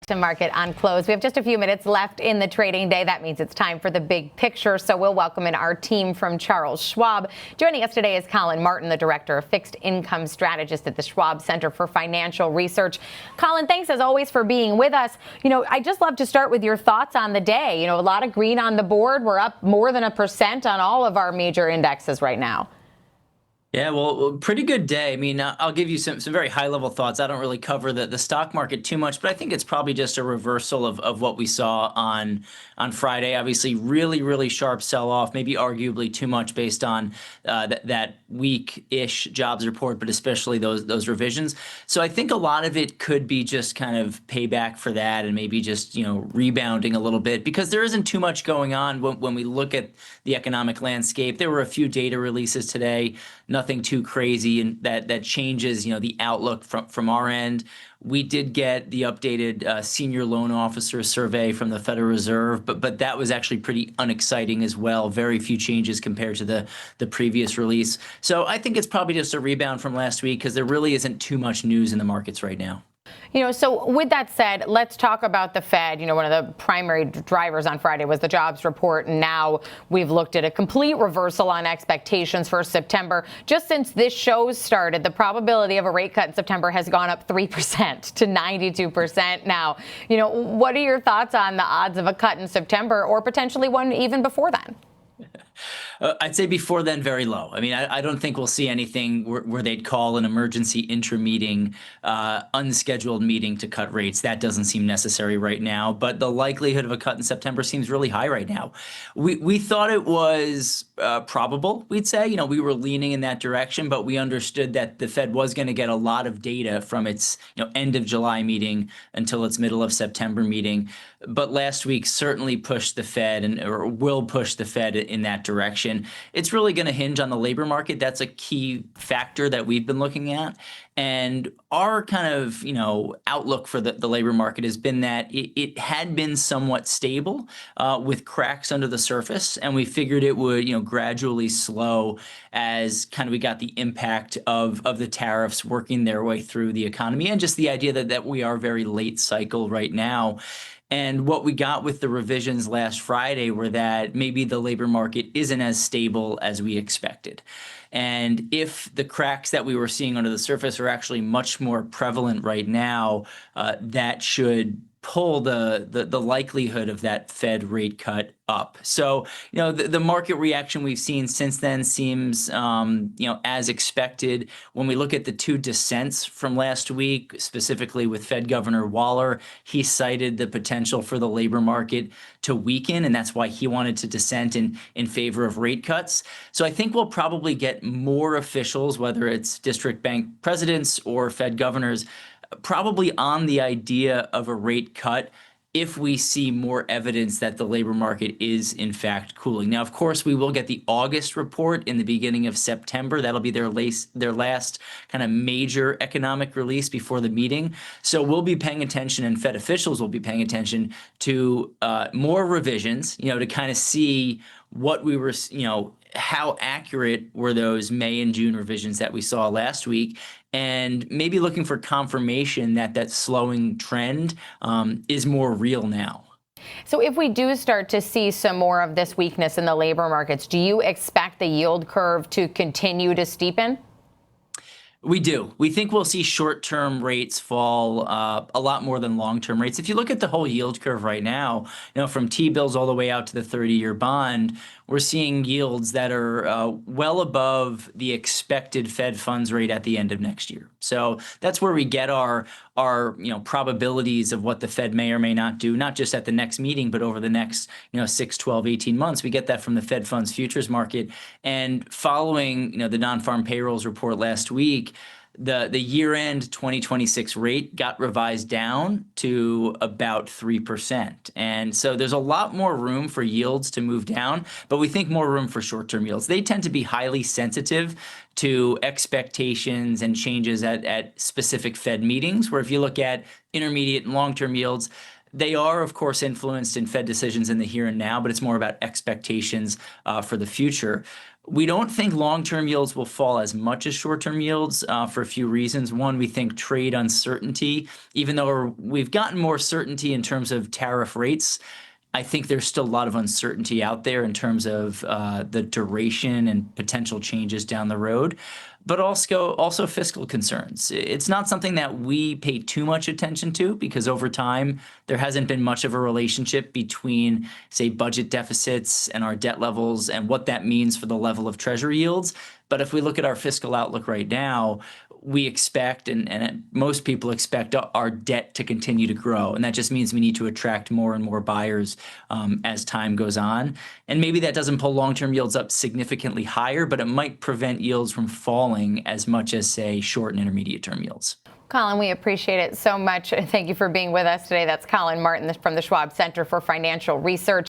To market on close. We have just a few minutes left in the trading day. That means it's time for the big picture. So we'll welcome in our team from Charles Schwab. Joining us today is Collin Martin, the Director of Fixed Income Strategist at the Schwab Center for Financial Research. Collin, thanks as always for being with us. I just love to start with your thoughts on the day. A lot of green on the board. We're up more than 1% on all of our major indexes right now. Yeah, well, pretty good day. I mean, I'll give you some very high-level thoughts. I don't really cover the stock market too much, but I think it's probably just a reversal of what we saw on Friday. Obviously, really sharp sell-off, maybe arguably too much based on that weak-ish jobs report, but especially those revisions. So I think a lot of it could be just kind of payback for that and maybe just rebounding a little bit because there isn't too much going on when we look at the economic landscape. There were a few data releases today. Nothing too crazy, and that changes, the outlook from our end. We did get the updated senior loan officer survey from the Federal Reserve, but that was actually pretty unexciting as well. Very few changes compared to the previous release. So I think it's probably just a rebound from last week because there really isn't too much news in the markets right now. So with that said, let's talk about the Fed. One of the primary drivers on Friday was the jobs report. And now we've looked at a complete reversal on expectations for September. Just since this show started, the probability of a rate cut in September has gone up 3% to 92% now. What are your thoughts on the odds of a cut in September or potentially one even before then? I'd say before then, very low. I mean, I don't think we'll see anything where they'd call an emergency intra-meeting, unscheduled meeting to cut rates. That doesn't seem necessary right now. But the likelihood of a cut in September seems really high right now. We thought it was probable, we'd say. We were leaning in that direction, but we understood that the Fed was going to get a lot of data from its end of July meeting until its middle of September meeting. But last week certainly pushed the Fed or will push the Fed in that direction. It's really going to hinge on the labor market. That's a key factor that we've been looking at. And our kind of, outlook for the labor market has been that it had been somewhat stable with cracks under the surface. And we figured it would, gradually slow as kind of we got the impact of the tariffs working their way through the economy and just the idea that we are very late cycle right now. And what we got with the revisions last Friday were that maybe the labor market isn't as stable as we expected. And if the cracks that we were seeing under the surface are actually much more prevalent right now, that should pull the likelihood of that Fed rate cut up. So, the market reaction we've seen since then seems, as expected. When we look at the two dissents from last week, specifically with Fed Governor Waller, he cited the potential for the labor market to weaken, and that's why he wanted to dissent in favor of rate cuts. So I think we'll probably get more officials, whether it's district bank presidents or Fed governors, probably on the idea of a rate cut if we see more evidence that the labor market is in fact cooling. Now, of course, we will get the August report in the beginning of September. That'll be their last kind of major economic release before the meeting. So we'll be paying attention, and Fed officials will be paying attention to more revisions, to kind of see what we were, how accurate were those May and June revisions that we saw last week, and maybe looking for confirmation that slowing trend is more real now. So if we do start to see some more of this weakness in the labor markets, do you expect the yield curve to continue to steepen? We do. We think we'll see short-term rates fall a lot more than long-term rates. If you look at the whole yield curve right now, from T-bills all the way out to the 30-year bond, we're seeing yields that are well above the expected Fed funds rate at the end of next year. So that's where we get our probabilities of what the Fed may or may not do, not just at the next meeting, but over the next 6, 12, 18 months. We get that from the Fed funds futures market. And following the non-farm payrolls report last week, the year-end 2026 rate got revised down to about 3%. And so there's a lot more room for yields to move down, but we think more room for short-term yields. They tend to be highly sensitive to expectations and changes at specific Fed meetings, where if you look at intermediate and long-term yields, they are, of course, influenced in Fed decisions in the here and now, but it's more about expectations for the future. We don't think long-term yields will fall as much as short-term yields for a few reasons. One, we think trade uncertainty, even though we've gotten more certainty in terms of tariff rates, I think there's still a lot of uncertainty out there in terms of the duration and potential changes down the road, but also fiscal concerns. It's not something that we pay too much attention to because over time, there hasn't been much of a relationship between, say, budget deficits and our debt levels and what that means for the level of treasury yields. But if we look at our fiscal outlook right now, we expect, and most people expect our debt to continue to grow. And that just means we need to attract more and more buyers as time goes on. And maybe that doesn't pull long-term yields up significantly higher, but it might prevent yields from falling as much as, say, short and intermediate term yields. Collin, we appreciate it so much. Thank you for being with us today. That's Collin Martin from the Schwab Center for Financial Research.